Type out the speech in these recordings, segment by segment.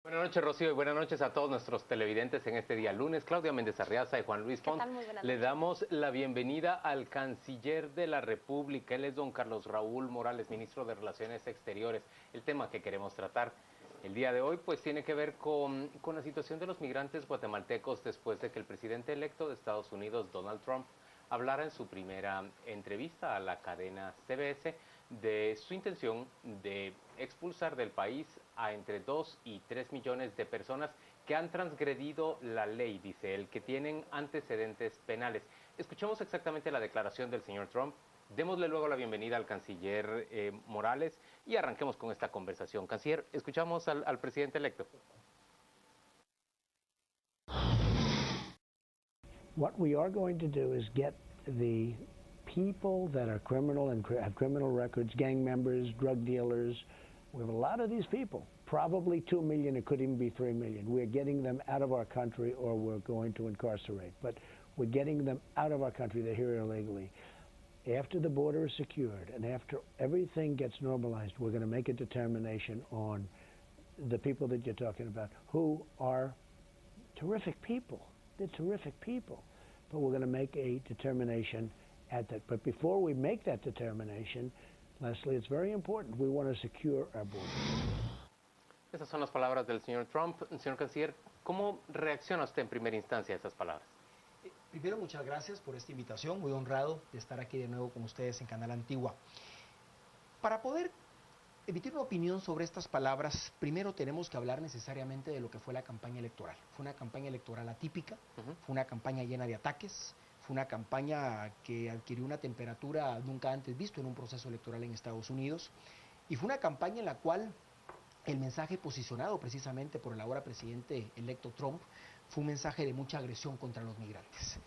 Buenas noches, Rocío, y buenas noches a todos nuestros televidentes en este día lunes. Claudia Méndez Arriaza y Juan Luis Font. Le damos la bienvenida al canciller de la República. Él es don Carlos Raúl Morales, ministro de Relaciones Exteriores. El tema que queremos tratar el día de hoy pues tiene que ver con la situación de los migrantes guatemaltecos después de que el presidente electo de Estados Unidos, Donald Trump, hablara en su primera entrevista a la cadena CBS de su intención de expulsar del país a entre 2 y 3 millones de personas que han transgredido la ley, dice él, que tienen antecedentes penales. Escuchemos exactamente la declaración del señor Trump. Démosle luego la bienvenida al canciller Morales y arranquemos con esta conversación. Canciller, escuchamos al presidente electo. What we are going to do is get the people that are criminal and have criminal records, gang members, drug dealers. We have a lot of these people, probably 2 million, it could even be 3 million. We're getting them out of our country or we're going to incarcerate. But we're getting them out of our country. They're here illegally. After the border is secured and after everything gets normalized, we're going to make a determination on the people that you're talking about, who are terrific people. They're terrific people. But we're going to make a determination at that. But before we make that determination, Leslie, it's very important. We want to secure our borders. Esas son las palabras del señor Trump. Señor canciller, ¿cómo reacciona usted en primera instancia a esas palabras? Primero, muchas gracias por esta invitación. Muy honrado de estar aquí de nuevo con ustedes en Canal Antigua. Para poder emitir una opinión sobre estas palabras, primero tenemos que hablar necesariamente de lo que fue la campaña electoral. Fue una campaña electoral atípica, fue una campaña llena de ataques, fue una campaña que adquirió una temperatura nunca antes visto en un proceso electoral en Estados Unidos, y fue una campaña en la cual el mensaje posicionado precisamente por el ahora presidente electo Trump fue un mensaje de mucha agresión contra los migrantes.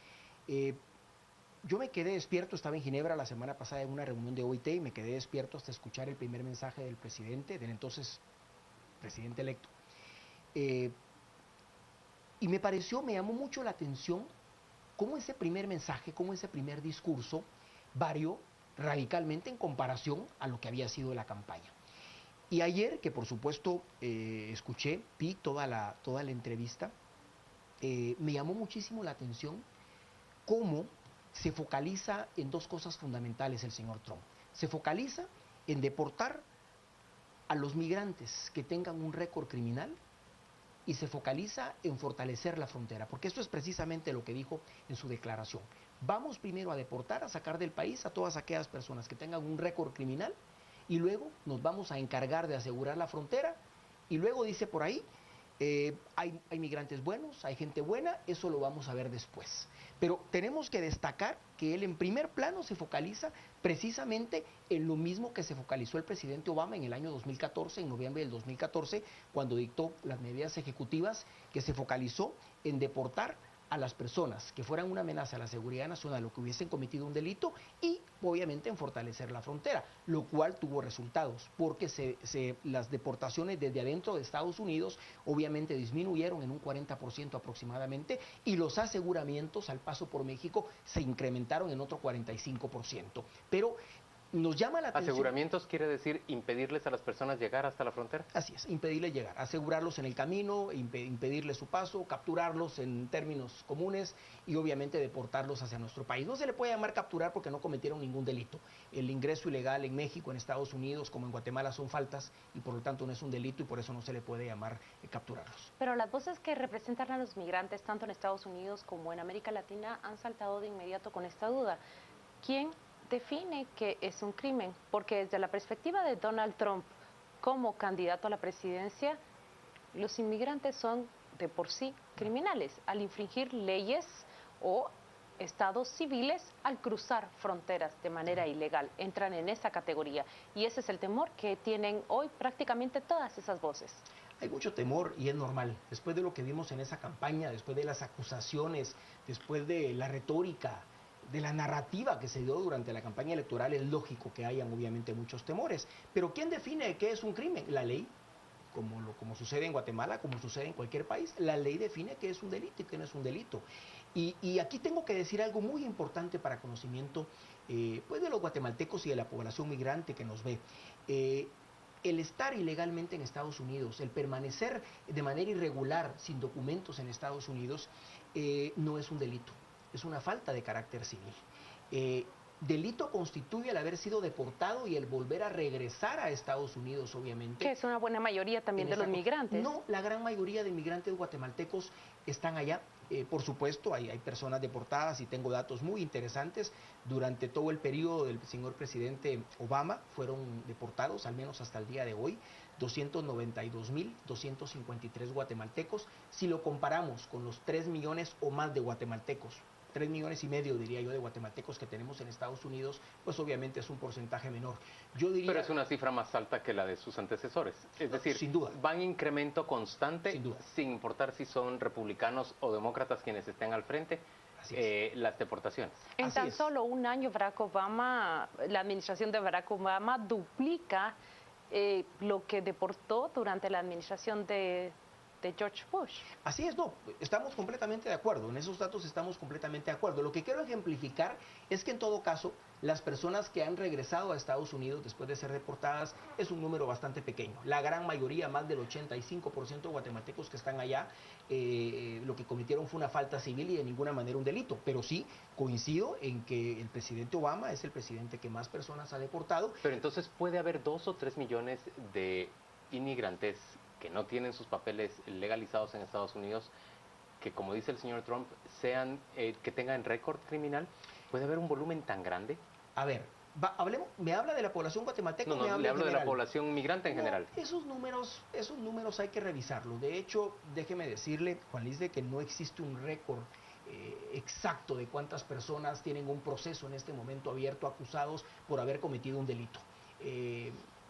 Yo me quedé despierto, estaba en Ginebra la semana pasada en una reunión de OIT y me quedé despierto hasta escuchar el primer mensaje del presidente, del entonces presidente electo. Y me llamó mucho la atención cómo ese primer mensaje, cómo ese primer discurso varió radicalmente en comparación a lo que había sido la campaña. Y ayer, que por supuesto vi toda la entrevista, me llamó muchísimo la atención cómo se focaliza en dos cosas fundamentales el señor Trump. Se focaliza en deportar a los migrantes que tengan un récord criminal y se focaliza en fortalecer la frontera, porque esto es precisamente lo que dijo en su declaración. Vamos primero a deportar, a sacar del país a todas aquellas personas que tengan un récord criminal y luego nos vamos a encargar de asegurar la frontera y luego dice por ahí, hay migrantes buenos, hay gente buena, eso lo vamos a ver después. Pero tenemos que destacar que él en primer plano se focaliza precisamente en lo mismo que se focalizó el presidente Obama en el año 2014, en noviembre del 2014, cuando dictó las medidas ejecutivas que se focalizó en deportar a las personas que fueran una amenaza a la seguridad nacional o que hubiesen cometido un delito y obviamente en fortalecer la frontera, lo cual tuvo resultados porque las deportaciones desde adentro de Estados Unidos obviamente disminuyeron en un 40% aproximadamente y los aseguramientos al paso por México se incrementaron en otro 45%. Pero nos llama la atención. ¿Aseguramientos quiere decir impedirles a las personas llegar hasta la frontera? Así es, impedirles llegar, asegurarlos en el camino, impedirles su paso, capturarlos en términos comunes y obviamente deportarlos hacia nuestro país. No se le puede llamar capturar porque no cometieron ningún delito. El ingreso ilegal en México, en Estados Unidos, como en Guatemala son faltas y por lo tanto no es un delito y por eso no se le puede llamar capturarlos. Pero las voces que representan a los migrantes tanto en Estados Unidos como en América Latina han saltado de inmediato con esta duda. ¿Quién define que es un crimen? Porque desde la perspectiva de Donald Trump como candidato a la presidencia, los inmigrantes son de por sí criminales al infringir leyes o estados civiles al cruzar fronteras de manera ilegal. Entran en esa categoría y ese es el temor que tienen hoy prácticamente todas esas voces. Hay mucho temor y es normal. Después de lo que vimos en esa campaña, después de las acusaciones, después de la retórica, de la narrativa que se dio durante la campaña electoral, es lógico que hayan obviamente muchos temores. Pero ¿quién define qué es un crimen? La ley, como sucede en Guatemala, como sucede en cualquier país. La ley define qué es un delito y qué no es un delito. Y aquí tengo que decir algo muy importante para conocimiento pues de los guatemaltecos y de la población migrante que nos ve. el estar ilegalmente en Estados Unidos, el permanecer de manera irregular sin documentos en Estados Unidos, no es un delito, es una falta de carácter civil. Delito constituye el haber sido deportado y el volver a regresar a Estados Unidos, obviamente. Que es una buena mayoría también de los migrantes. No, la gran mayoría de migrantes guatemaltecos están allá. Por supuesto, hay personas deportadas y tengo datos muy interesantes. Durante todo el periodo del señor presidente Obama fueron deportados, al menos hasta el día de hoy, 292.253 guatemaltecos. Si lo comparamos con los 3 millones o más de guatemaltecos, 3 millones y medio, diría yo, de guatemaltecos que tenemos en Estados Unidos, pues obviamente es un porcentaje menor. Yo diría, pero es una cifra más alta que la de sus antecesores. Es decir, sin duda, van en incremento constante, sin duda, sin importar si son republicanos o demócratas quienes estén al frente, las deportaciones. En tan solo un año, Barack Obama, la administración de Barack Obama duplica lo que deportó durante la administración de George Bush. Así es, no, estamos completamente de acuerdo, en esos datos estamos completamente de acuerdo. Lo que quiero ejemplificar es que en todo caso, las personas que han regresado a Estados Unidos después de ser deportadas es un número bastante pequeño. La gran mayoría, más del 85% de guatemaltecos que están allá, lo que cometieron fue una falta civil y de ninguna manera un delito. Pero sí, coincido en que el presidente Obama es el presidente que más personas ha deportado. Pero entonces puede haber 2 o 3 millones de inmigrantes que no tienen sus papeles legalizados en Estados Unidos, que como dice el señor Trump, que tengan récord criminal. ¿Puede haber un volumen tan grande? A ver, ¿me habla de la población guatemalteca? No, le hablo de la población migrante en general. Esos números hay que revisarlos. De hecho, déjeme decirle, Juan Luis, de que no existe un récord exacto de cuántas personas tienen un proceso en este momento abierto acusados por haber cometido un delito.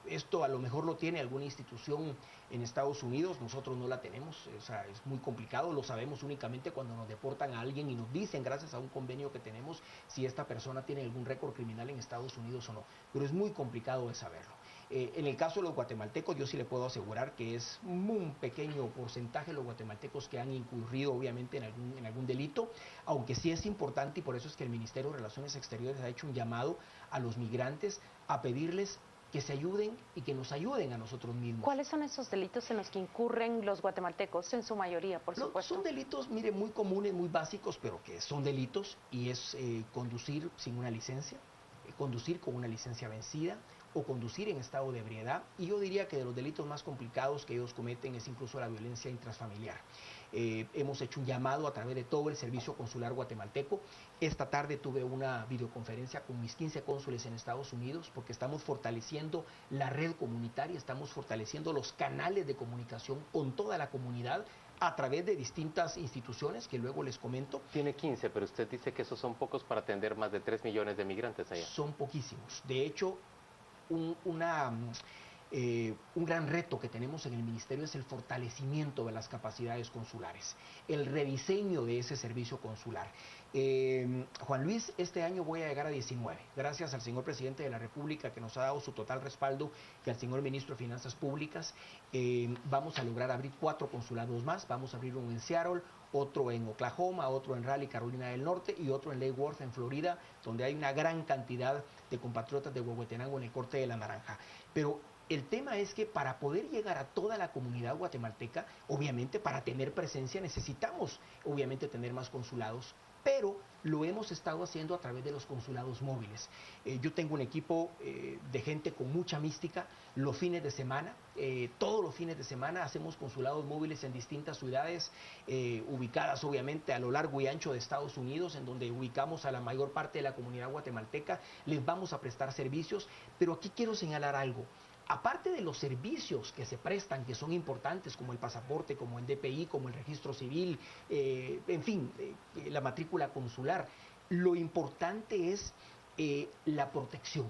Esto a lo mejor lo tiene alguna institución en Estados Unidos, nosotros no la tenemos, o sea, es muy complicado, lo sabemos únicamente cuando nos deportan a alguien y nos dicen, gracias a un convenio que tenemos, si esta persona tiene algún récord criminal en Estados Unidos o no, pero es muy complicado de saberlo. En el caso de los guatemaltecos, yo sí le puedo asegurar que es un pequeño porcentaje de los guatemaltecos que han incurrido obviamente en algún delito, aunque sí es importante y por eso es que el Ministerio de Relaciones Exteriores ha hecho un llamado a los migrantes a pedirles que se ayuden y que nos ayuden a nosotros mismos. ¿Cuáles son esos delitos en los que incurren los guatemaltecos, en su mayoría, por supuesto? Son delitos, mire, muy comunes, muy básicos, pero que son delitos, y es conducir sin una licencia, conducir con una licencia vencida, o conducir en estado de ebriedad, y yo diría que de los delitos más complicados que ellos cometen es incluso la violencia intrafamiliar. Hemos hecho un llamado a través de todo el servicio consular guatemalteco. Esta tarde tuve una videoconferencia con mis 15 cónsules en Estados Unidos porque estamos fortaleciendo la red comunitaria, estamos fortaleciendo los canales de comunicación con toda la comunidad a través de distintas instituciones que luego les comento. Tiene 15, pero usted dice que esos son pocos para atender más de 3 millones de migrantes allá. Son poquísimos. De hecho, un gran reto que tenemos en el Ministerio es el fortalecimiento de las capacidades consulares, el rediseño de ese servicio consular. Juan Luis, este año voy a llegar a 19, gracias al señor presidente de la República que nos ha dado su total respaldo y al señor ministro de Finanzas Públicas. Vamos a lograr abrir 4 consulados más, vamos a abrir uno en Seattle, otro en Oklahoma, otro en Raleigh, Carolina del Norte y otro en Lake Worth, en Florida, donde hay una gran cantidad de compatriotas de Huehuetenango en el Corte de la Naranja. Pero el tema es que para poder llegar a toda la comunidad guatemalteca, obviamente para tener presencia necesitamos obviamente tener más consulados, pero lo hemos estado haciendo a través de los consulados móviles. Yo tengo un equipo de gente con mucha mística. Los fines de semana, todos los fines de semana hacemos consulados móviles en distintas ciudades ubicadas obviamente a lo largo y ancho de Estados Unidos, en donde ubicamos a la mayor parte de la comunidad guatemalteca. Les vamos a prestar servicios, pero aquí quiero señalar algo. Aparte de los servicios que se prestan, que son importantes, como el pasaporte, como el DPI, como el registro civil, en fin, la matrícula consular, lo importante es la protección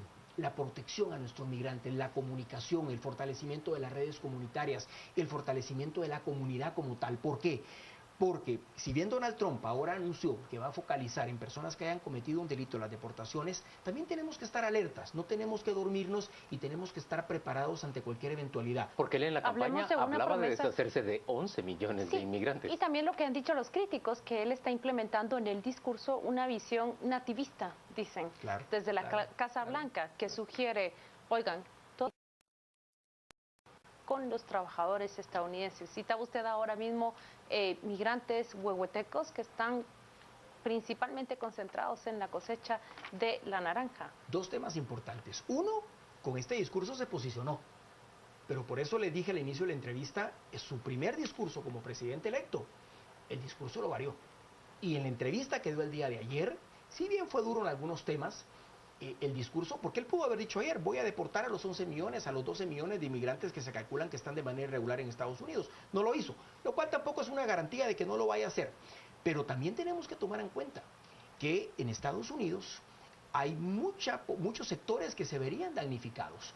a nuestros migrantes, la comunicación, el fortalecimiento de las redes comunitarias, el fortalecimiento de la comunidad como tal. ¿Por qué? Porque si bien Donald Trump ahora anunció que va a focalizar en personas que hayan cometido un delito, las deportaciones, también tenemos que estar alertas, no tenemos que dormirnos y tenemos que estar preparados ante cualquier eventualidad. Porque él en la campaña hablaba de deshacerse de 11 millones de inmigrantes. Y también lo que han dicho los críticos, que él está implementando en el discurso una visión nativista, dicen, desde la Casa Blanca, que sugiere, oigan, con los trabajadores estadounidenses. Citaba usted ahora mismo migrantes huehuetecos que están principalmente concentrados en la cosecha de la naranja. Dos temas importantes. Uno, con este discurso se posicionó, pero por eso le dije al inicio de la entrevista, es su primer discurso como presidente electo. El discurso lo varió. Y en la entrevista que dio el día de ayer, si bien fue duro en algunos temas, el discurso, porque él pudo haber dicho ayer, voy a deportar a los 11 millones, a los 12 millones de inmigrantes que se calculan que están de manera irregular en Estados Unidos. No lo hizo, lo cual tampoco es una garantía de que no lo vaya a hacer. Pero también tenemos que tomar en cuenta que en Estados Unidos hay muchos sectores que se verían damnificados.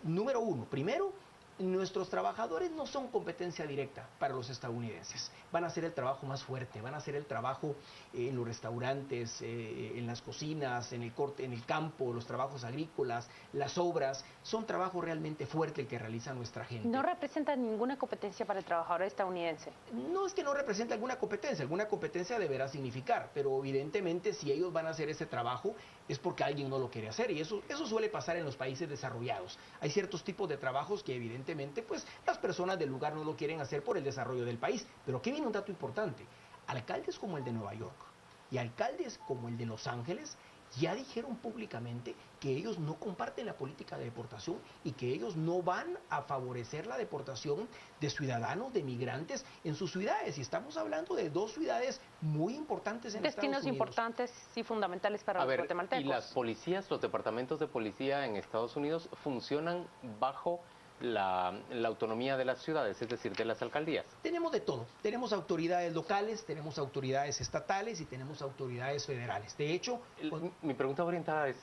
Número uno, primero, nuestros trabajadores no son competencia directa para los estadounidenses. Van a hacer el trabajo más fuerte, van a hacer el trabajo en los restaurantes, en las cocinas, en el campo, los trabajos agrícolas, las obras. Son trabajo realmente fuerte el que realiza nuestra gente. ¿No representa ninguna competencia para el trabajador estadounidense? No es que no represente alguna competencia deberá significar, pero evidentemente si ellos van a hacer ese trabajo es porque alguien no lo quiere hacer, y eso suele pasar en los países desarrollados. Hay ciertos tipos de trabajos que evidentemente pues las personas del lugar no lo quieren hacer por el desarrollo del país. Pero aquí viene un dato importante: alcaldes como el de Nueva York y alcaldes como el de Los Ángeles ya dijeron públicamente que ellos no comparten la política de deportación y que ellos no van a favorecer la deportación de ciudadanos, de migrantes en sus ciudades. Y estamos hablando de dos ciudades muy importantes en Estados Unidos. Destinos importantes y fundamentales para los guatemaltecos. ¿Y las policías, los departamentos de policía en Estados Unidos funcionan bajo la autonomía de las ciudades, es decir, de las alcaldías? Tenemos de todo. Tenemos autoridades locales, tenemos autoridades estatales y tenemos autoridades federales. De hecho, mi pregunta orientada es,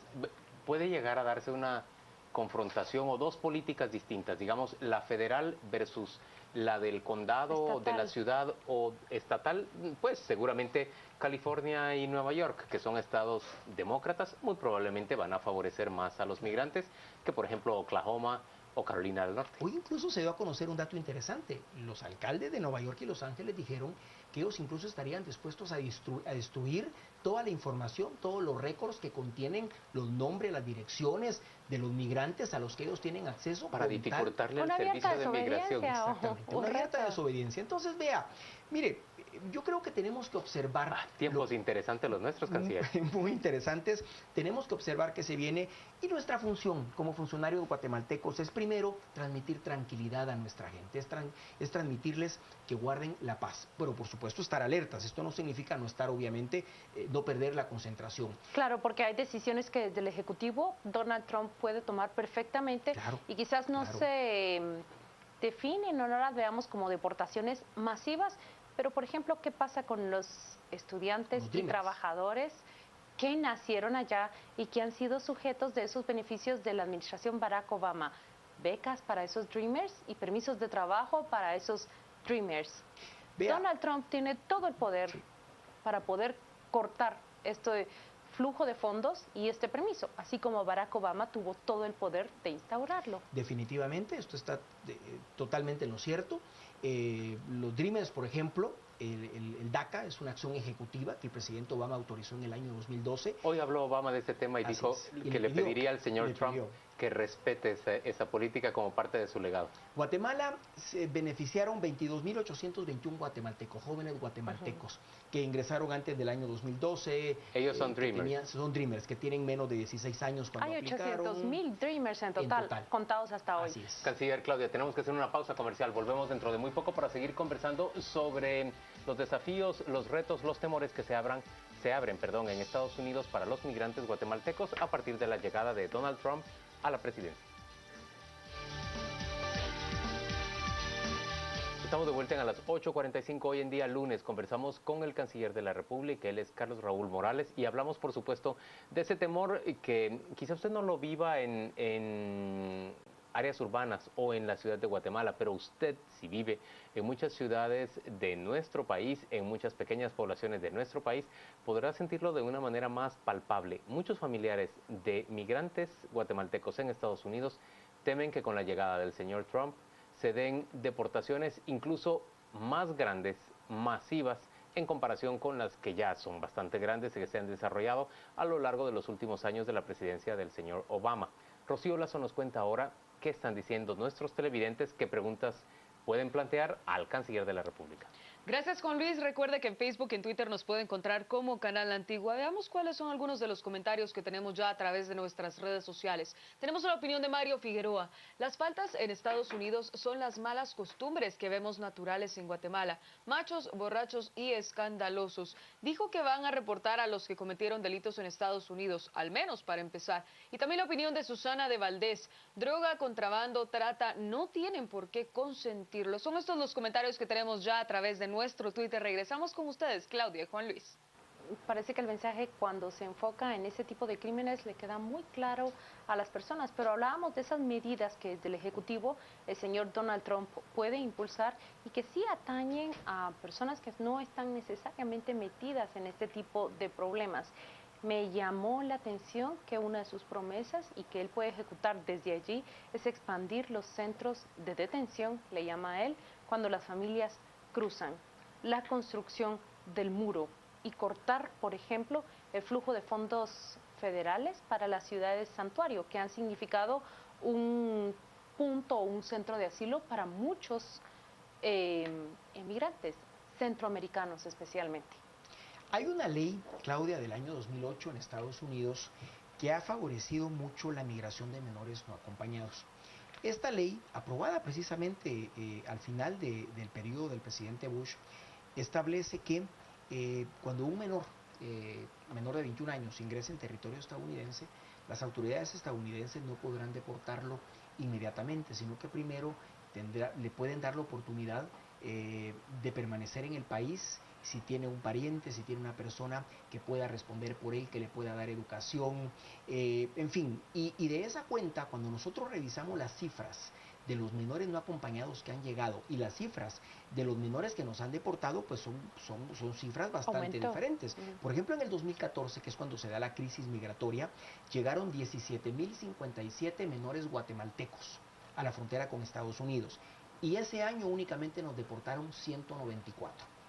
¿puede llegar a darse una confrontación o dos políticas distintas, digamos, la federal versus la del condado, estatal, de la ciudad o estatal? Pues seguramente California y Nueva York, que son estados demócratas, muy probablemente van a favorecer más a los migrantes que, por ejemplo, Oklahoma o Carolina del Norte. Hoy incluso se dio a conocer un dato interesante. Los alcaldes de Nueva York y Los Ángeles dijeron que ellos incluso estarían dispuestos a destruir toda la información, todos los récords que contienen los nombres, las direcciones de los migrantes a los que ellos tienen acceso. Para dificultarle el servicio de migración. Exactamente, una abierta desobediencia. Entonces, vea, mire, yo creo que tenemos que observar... Tiempos interesantes los nuestros, canciller. Muy interesantes. Tenemos que observar que se viene, y nuestra función como funcionarios guatemaltecos es primero transmitir tranquilidad a nuestra gente, es transmitirles que guarden la paz. Bueno, por supuesto estar alertas, esto no significa no estar, obviamente, no perder la concentración. Claro, porque hay decisiones que desde el Ejecutivo Donald Trump puede tomar perfectamente, claro, y quizás no se definen o no las veamos como deportaciones masivas. Pero, por ejemplo, ¿qué pasa con los estudiantes y trabajadores que nacieron allá y que han sido sujetos de esos beneficios de la administración Barack Obama? Becas para esos Dreamers y permisos de trabajo para esos Dreamers. Donald Trump tiene todo el poder para poder cortar este flujo de fondos y este permiso, así como Barack Obama tuvo todo el poder de instaurarlo. Definitivamente, esto está totalmente en lo cierto. Los Dreamers, por ejemplo, el DACA es una acción ejecutiva que el presidente Obama autorizó en el año 2012. Hoy habló Obama de ese tema y dijo que le pediría al señor Trump que respete esa política como parte de su legado. Guatemala se beneficiaron 22.821 guatemaltecos, jóvenes guatemaltecos, que ingresaron antes del año 2012. Ellos son Dreamers. Son Dreamers, que tienen menos de 16 años cuando aplicaron. Hay 800.000 Dreamers en total, contados hasta hoy. Así es. Canciller Claudia, tenemos que hacer una pausa comercial. Volvemos dentro de muy poco para seguir conversando sobre los desafíos, los retos, los temores que se abren en Estados Unidos para los migrantes guatemaltecos a partir de la llegada de Donald Trump a la presidencia. Estamos de vuelta a las 8:45 hoy en día, lunes. Conversamos con el canciller de la República, él es Carlos Raúl Morales, y hablamos, por supuesto, de ese temor que quizá usted no lo viva en áreas urbanas o en la ciudad de Guatemala, pero usted, si vive en muchas ciudades de nuestro país, en muchas pequeñas poblaciones de nuestro país, podrá sentirlo de una manera más palpable. Muchos familiares de migrantes guatemaltecos en Estados Unidos temen que con la llegada del señor Trump se den deportaciones incluso más grandes, masivas, en comparación con las que ya son bastante grandes y que se han desarrollado a lo largo de los últimos años de la presidencia del señor Obama. Rocío Lazo nos cuenta ahora qué están diciendo nuestros televidentes, qué preguntas pueden plantear al Canciller de la República. Gracias, Juan Luis. Recuerde que en Facebook y en Twitter nos puede encontrar como Canal Antigua. Veamos cuáles son algunos de los comentarios que tenemos ya a través de nuestras redes sociales. Tenemos la opinión de Mario Figueroa. Las faltas en Estados Unidos son las malas costumbres que vemos naturales en Guatemala. Machos, borrachos y escandalosos. Dijo que van a reportar a los que cometieron delitos en Estados Unidos, al menos para empezar. Y también la opinión de Susana de Valdés. Droga, contrabando, trata, no tienen por qué consentirlo. Son estos los comentarios que tenemos ya a través de nuestro Twitter. Regresamos con ustedes, Claudia y Juan Luis. Parece que el mensaje, cuando se enfoca en ese tipo de crímenes, le queda muy claro a las personas, pero hablábamos de esas medidas que desde el Ejecutivo el señor Donald Trump puede impulsar y que sí atañen a personas que no están necesariamente metidas en este tipo de problemas. Me llamó la atención que una de sus promesas y que él puede ejecutar desde allí es expandir los centros de detención, le llama a él, cuando las familias cruzan, la construcción del muro y cortar, por ejemplo, el flujo de fondos federales para las ciudades santuario, que han significado un punto o un centro de asilo para muchos emigrantes, centroamericanos especialmente. Hay una ley, Claudia, del año 2008 en Estados Unidos que ha favorecido mucho la migración de menores no acompañados. Esta ley, aprobada precisamente al final del periodo del presidente Bush, establece que cuando un menor de 21 años ingresa en territorio estadounidense, las autoridades estadounidenses no podrán deportarlo inmediatamente, sino que primero le pueden dar la oportunidad de permanecer en el país, si tiene un pariente, si tiene una persona que pueda responder por él, que le pueda dar educación, en fin. Y de esa cuenta, cuando nosotros revisamos las cifras de los menores no acompañados que han llegado y las cifras de los menores que nos han deportado, pues son cifras bastante diferentes. Por ejemplo, en el 2014, que es cuando se da la crisis migratoria, llegaron 17.057 menores guatemaltecos a la frontera con Estados Unidos. Y ese año únicamente nos deportaron 194.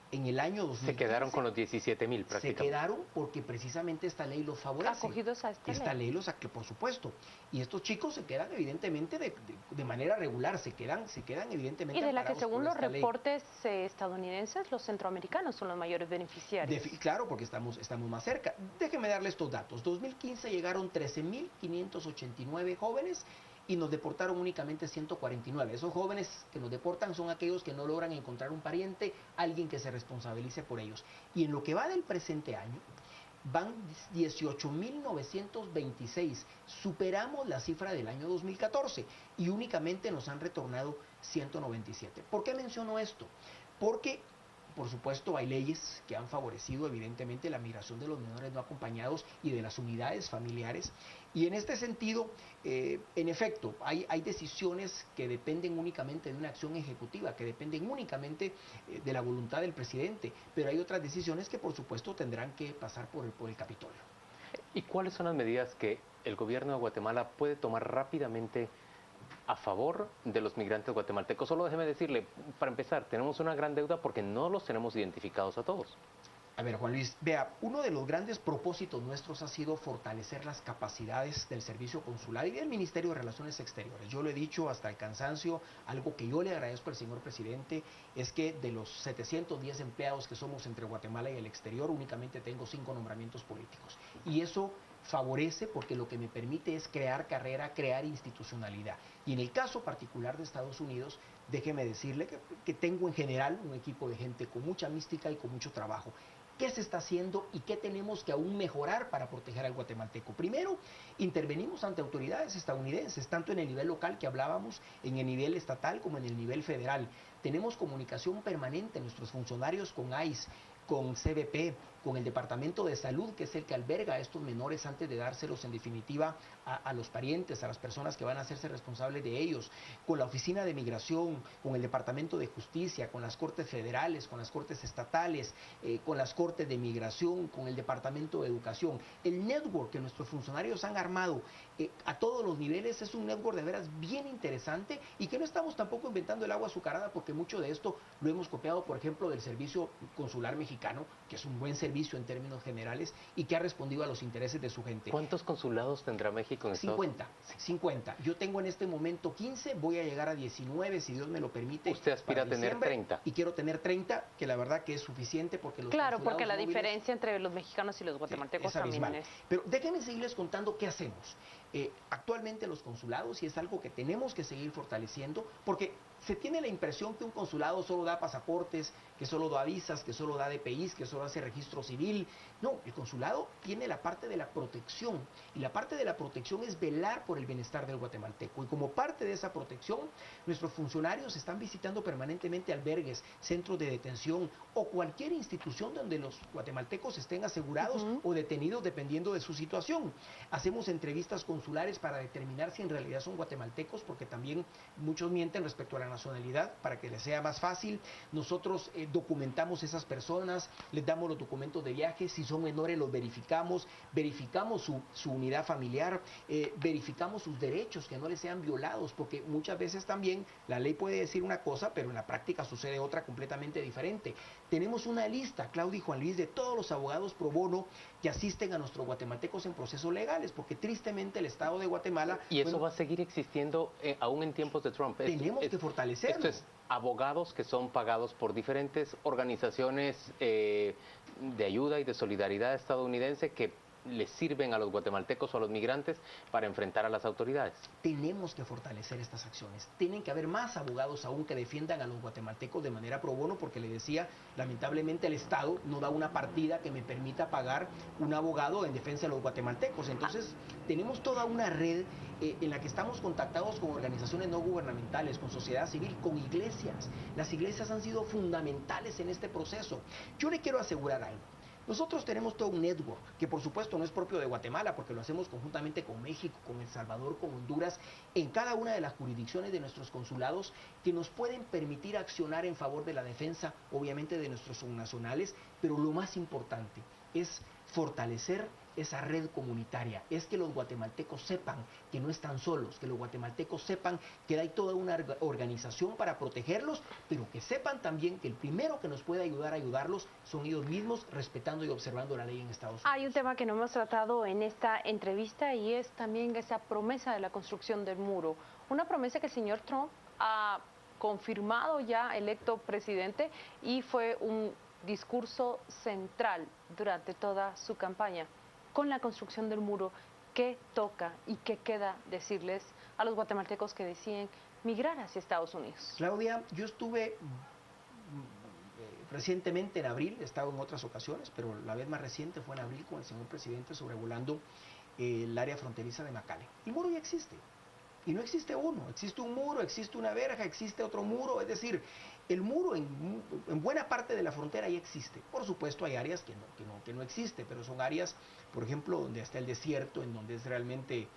En el año 2015, se quedaron con los 17.000 prácticamente. Se quedaron porque precisamente esta ley los favorece. Acogidos a esta ley los saque, por supuesto. Y estos chicos se quedan evidentemente de manera regular, se quedan evidentemente. Y de la que según los reportes estadounidenses, los centroamericanos son los mayores beneficiarios. Claro, porque estamos más cerca. Déjenme darle estos datos. 2015 llegaron 13.589 jóvenes y nos deportaron únicamente 149. Esos jóvenes que nos deportan son aquellos que no logran encontrar un pariente, alguien que se responsabilice por ellos. Y en lo que va del presente año, van 18.926. Superamos la cifra del año 2014 y únicamente nos han retornado 197. ¿Por qué menciono esto? Porque, por supuesto, hay leyes que han favorecido evidentemente la migración de los menores no acompañados y de las unidades familiares. Y en este sentido, en efecto, hay decisiones que dependen únicamente de una acción ejecutiva, que dependen únicamente de la voluntad del presidente, pero hay otras decisiones que por supuesto tendrán que pasar por el Capitolio. ¿Y cuáles son las medidas que el gobierno de Guatemala puede tomar rápidamente a favor de los migrantes guatemaltecos? Solo déjeme decirle, para empezar, tenemos una gran deuda porque no los tenemos identificados a todos. A ver, Juan Luis, vea, uno de los grandes propósitos nuestros ha sido fortalecer las capacidades del servicio consular y del Ministerio de Relaciones Exteriores. Yo lo he dicho hasta el cansancio, algo que yo le agradezco al señor presidente es que de los 710 empleados que somos entre Guatemala y el exterior, únicamente tengo 5 nombramientos políticos. Y eso favorece porque lo que me permite es crear carrera, crear institucionalidad. Y en el caso particular de Estados Unidos, déjeme decirle que tengo en general un equipo de gente con mucha mística y con mucho trabajo. ¿Qué se está haciendo y qué tenemos que aún mejorar para proteger al guatemalteco? Primero, intervenimos ante autoridades estadounidenses, tanto en el nivel local que hablábamos, en el nivel estatal como en el nivel federal. Tenemos comunicación permanente, nuestros funcionarios con ICE, con CBP, con el Departamento de Salud, que es el que alberga a estos menores antes de dárselos en definitiva a los parientes, a las personas que van a hacerse responsables de ellos, con la Oficina de Migración, con el Departamento de Justicia, con las Cortes Federales, con las Cortes Estatales, con las Cortes pasaporte, de migración, con el Departamento de Educación. El network que nuestros funcionarios han armado a todos los niveles es un network de veras bien interesante y que no estamos tampoco inventando el agua azucarada, porque mucho de esto lo hemos copiado, por ejemplo, del Servicio Consular Mexicano, que es un buen servicio en términos generales y que ha respondido a los intereses de su gente. ¿Cuántos consulados tendrá México en Estados Unidos? 50. Yo tengo en este momento 15, voy a llegar a 19, si Dios me lo permite. Usted aspira a tener 30. Y quiero tener 30, que la verdad que es suficiente porque los Claro, porque la móviles, diferencia entre los mexicanos y los guatemaltecos también es... Pero déjenme seguirles contando qué hacemos. Actualmente los consulados, y es algo que tenemos que seguir fortaleciendo, porque se tiene la impresión que un consulado solo da pasaportes, que solo da visas, que solo da DPIs, que solo hace registro civil. No, el consulado tiene la parte de la protección, y la parte de la protección es velar por el bienestar del guatemalteco. Y como parte de esa protección, nuestros funcionarios están visitando permanentemente albergues, centros de detención o cualquier institución donde los guatemaltecos estén asegurados o detenidos dependiendo de su situación. Hacemos entrevistas consulares para determinar si en realidad son guatemaltecos, porque también muchos mienten respecto a la nacionalidad para que les sea más fácil. Nosotros documentamos esas personas, les damos los documentos de viaje, si son menores los verificamos, verificamos su unidad familiar, verificamos sus derechos, que no les sean violados, porque muchas veces también la ley puede decir una cosa, pero en la práctica sucede otra completamente diferente. Tenemos una lista, Claudia y Juan Luis, de todos los abogados pro bono que asisten a nuestros guatemaltecos en procesos legales, porque tristemente el Estado de Guatemala... Y eso va a seguir existiendo aún en tiempos de Trump. Tenemos que fortalecerlo. Esto es abogados que son pagados por diferentes organizaciones de ayuda y de solidaridad estadounidense que les sirven a los guatemaltecos o a los migrantes para enfrentar a las autoridades. Tenemos que fortalecer estas acciones. Tienen que haber más abogados aún que defiendan a los guatemaltecos de manera pro bono, porque le decía, lamentablemente el Estado no da una partida que me permita pagar un abogado en defensa de los guatemaltecos. Entonces, tenemos toda una red en la que estamos contactados con organizaciones no gubernamentales, con sociedad civil, con iglesias. Las iglesias han sido fundamentales en este proceso. Yo le quiero asegurar algo. Nosotros tenemos todo un network, que por supuesto no es propio de Guatemala, porque lo hacemos conjuntamente con México, con El Salvador, con Honduras, en cada una de las jurisdicciones de nuestros consulados, que nos pueden permitir accionar en favor de la defensa, obviamente, de nuestros connacionales, pero lo más importante es fortalecer esa red comunitaria, es que los guatemaltecos sepan que no están solos, que los guatemaltecos sepan que hay toda una organización para protegerlos, pero que sepan también que el primero que nos puede ayudar a ayudarlos son ellos mismos, respetando y observando la ley en Estados Unidos. Hay un tema que no hemos tratado en esta entrevista y es también esa promesa de la construcción del muro, una promesa que el señor Trump ha confirmado ya electo presidente y fue un discurso central durante toda su campaña. Con la construcción del muro, ¿qué toca y qué queda decirles a los guatemaltecos que deciden migrar hacia Estados Unidos? Claudia, yo estuve recientemente en abril, he estado en otras ocasiones, pero la vez más reciente fue en abril con el señor presidente sobrevolando el área fronteriza de McAllen. El muro ya existe. Y no existe uno, existe un muro, existe una verja, existe otro muro, es decir, el muro en buena parte de la frontera ya existe. Por supuesto hay áreas que no existe, pero son áreas, por ejemplo, donde está el desierto, en donde es realmente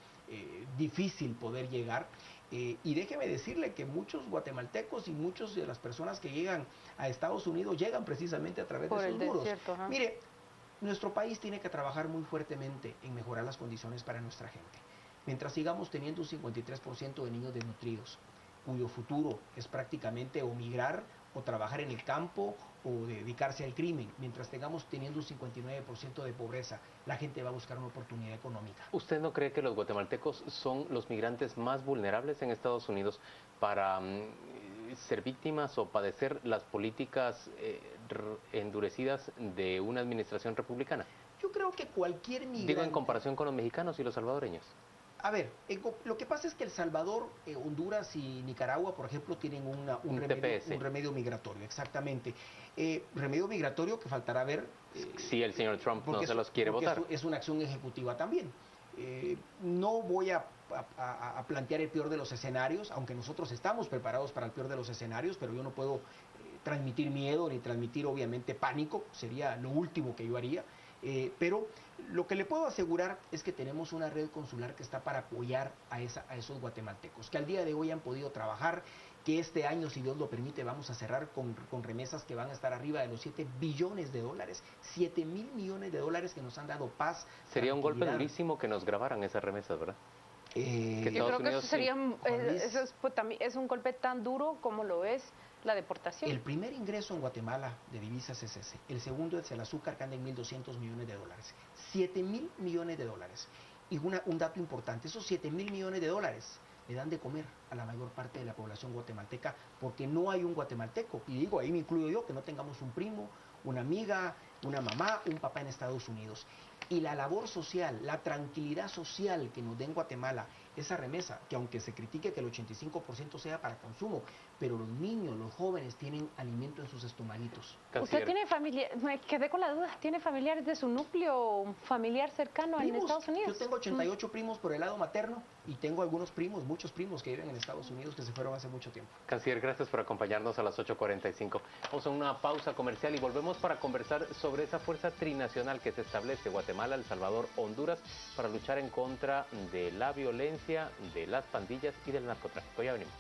difícil poder llegar. Y déjeme decirle que muchos guatemaltecos y muchas de las personas que llegan a Estados Unidos llegan precisamente a través de esos muros. Mire, nuestro país tiene que trabajar muy fuertemente en mejorar las condiciones para nuestra gente. Mientras sigamos teniendo un 53% de niños desnutridos, cuyo futuro es prácticamente o migrar o trabajar en el campo o dedicarse al crimen, mientras tengamos teniendo un 59% de pobreza, la gente va a buscar una oportunidad económica. ¿Usted no cree que los guatemaltecos son los migrantes más vulnerables en Estados Unidos para ser víctimas o padecer las políticas endurecidas de una administración republicana? Yo creo que cualquier migrante... Digo, en comparación con los mexicanos y los salvadoreños. A ver, lo que pasa es que El Salvador, Honduras y Nicaragua, por ejemplo, tienen un remedio migratorio, exactamente. Remedio migratorio que faltará ver... si el señor Trump no se los quiere votar. Es una acción ejecutiva también. No voy a plantear el peor de los escenarios, aunque nosotros estamos preparados para el peor de los escenarios, pero yo no puedo transmitir miedo ni transmitir, obviamente, pánico. Sería lo último que yo haría. Pero lo que le puedo asegurar es que tenemos una red consular que está para apoyar a esos guatemaltecos, que al día de hoy han podido trabajar que este año, si Dios lo permite, vamos a cerrar con remesas que van a estar arriba de los 7 billones de dólares, 7.000 millones de dólares que nos han dado paz. Sería un golpe durísimo que nos grabaran esas remesas, ¿verdad? Yo creo que eso sería es un golpe tan duro como lo es la deportación. El primer ingreso en Guatemala de divisas es ese. El segundo es el azúcar, que anda en 1.200 millones de dólares. 7.000 millones de dólares. Y un dato importante, esos 7.000 millones de dólares le dan de comer a la mayor parte de la población guatemalteca, porque no hay un guatemalteco, y digo, ahí me incluyo yo, que no tengamos un primo, una amiga, una mamá, un papá en Estados Unidos. Y la labor social, la tranquilidad social que nos dé en Guatemala, esa remesa, que aunque se critique que el 85% sea para consumo, pero los niños, los jóvenes tienen alimento en sus estomaguitos. ¿Usted tiene familia? Me quedé con la duda, ¿tiene familiares de su núcleo familiar cercano ¿Primos? en Estados Unidos? Yo tengo 88 primos por el lado materno y tengo algunos primos, muchos primos que viven en Estados Unidos que se fueron hace mucho tiempo. Canciller, gracias por acompañarnos a las 8:45. Vamos a una pausa comercial y volvemos para conversar sobre esa fuerza trinacional que se establece Guatemala, El Salvador, Honduras para luchar en contra de la violencia, de las pandillas y del narcotráfico. Ya venimos.